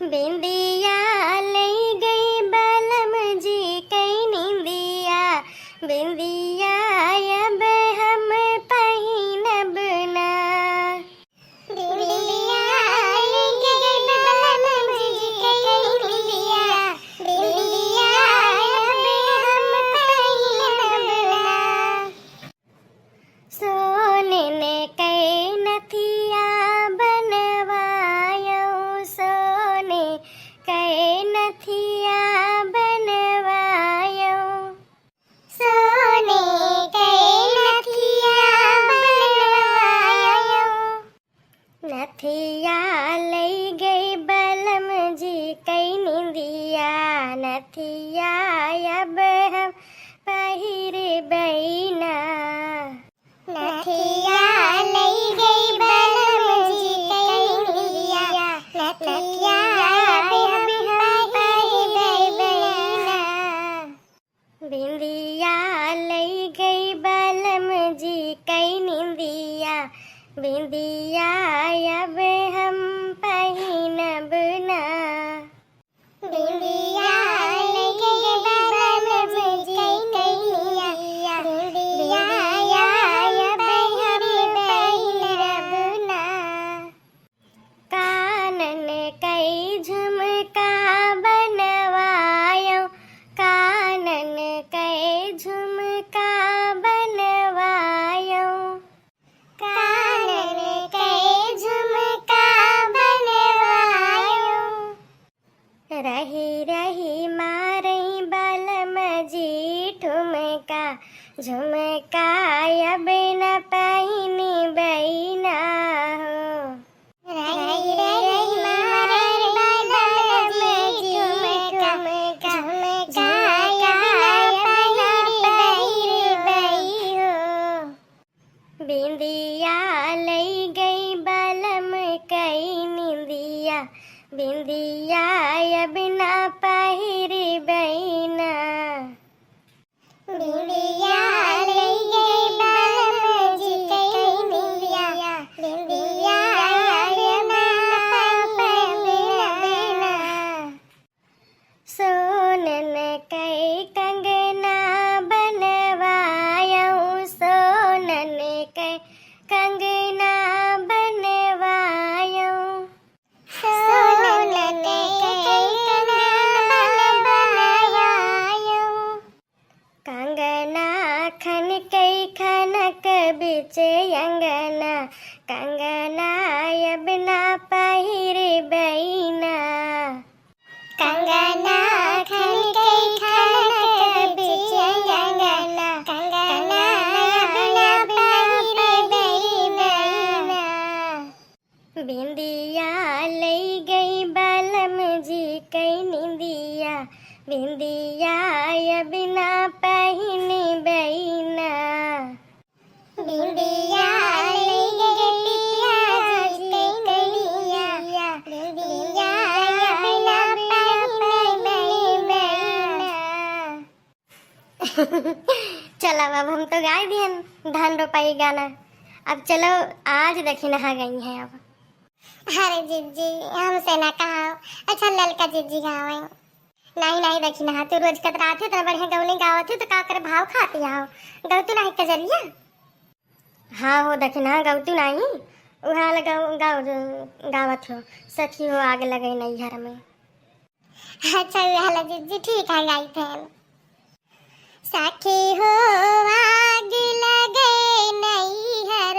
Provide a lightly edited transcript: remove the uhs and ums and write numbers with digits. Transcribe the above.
बिंदिया ले गई बलम जी कई निंदिया, बिंदिया अब हम पहिनब ना। बिंदिया ले गई बलम जी कई निंदिया, बिंदिया अब हम पहिनब ना। सोने ने कई नथिया बनवायो, सोने कई नथिया बनवायो, सोने कई नथिया बनवायो। नथिया ले गई बलम जी कई निंदिया, नथिया अब हम पहिरबै ना। नथिया ले गई बलम जी कई निंदिया, नथिया अब हम पहिरबै ना। बिंदिया ले गई बलम जी कई निंदिया, बिंदिया अब हम पहिनब ना। बिंदिया ले गई बलम जी कई निंदिया, बिंदिया अब हम पहिनब ना। कानन कई झुमका बनवायो, कानन कई झुमका बनवायो, कानन कई झुमका बनवायो। रही रही मारई बलम जी ठुमका, झुमका अब न पहिनबै ना हो। रही रही मारई बलम जी ठुमका, झुमका अब न पहिनबै हो। बिंदिया ले गई बलम कई निंदिया, बिंदिया अब ना पहिरबै ना। बिंदिया ले गई बलम जी कई निंदिया, बिंदिया अब ना पहिरबै ना। सोनन कई कंगना बनवायो, सोनन कई कंगना बनवायो, सोनन कई कंगना बनवायो। कंगना खन कई खनक बिच अंगना, कंगना अब ना पहिरबै ना। कंगना खन कई खनक बिच अंगना, कंगना अब ना पहिरबै ना। बिंदिया ले गई बलम जी कई निंदिया, बिंदिया अब ना पहिनबै ना। बिंदिया ले गई पिया जी कई निंदिया, बिंदिया अब ना पहिनबै ना। चलो अब हम तो गा दियन धान रोपाई गाना। अब चलो आज देखी नहा गई हैं अब। अरे जीजी हमसे ना कहा, अच्छा ललका जीजी गावे। नहीं नहीं देखी नहा, तू रोज कतराते तो बढ़िया गौनी गावत है तो का कर भाव खाती आओ गौतू नहीं कजरिया। हाँ हो देखी नहा गौतू नहीं उहा गावत हो, सखी हो आगे लगे नहीं घर में। अच्छा वाला जीजी ठीक है गाई थे। सखी हो आग लगे नहीं घर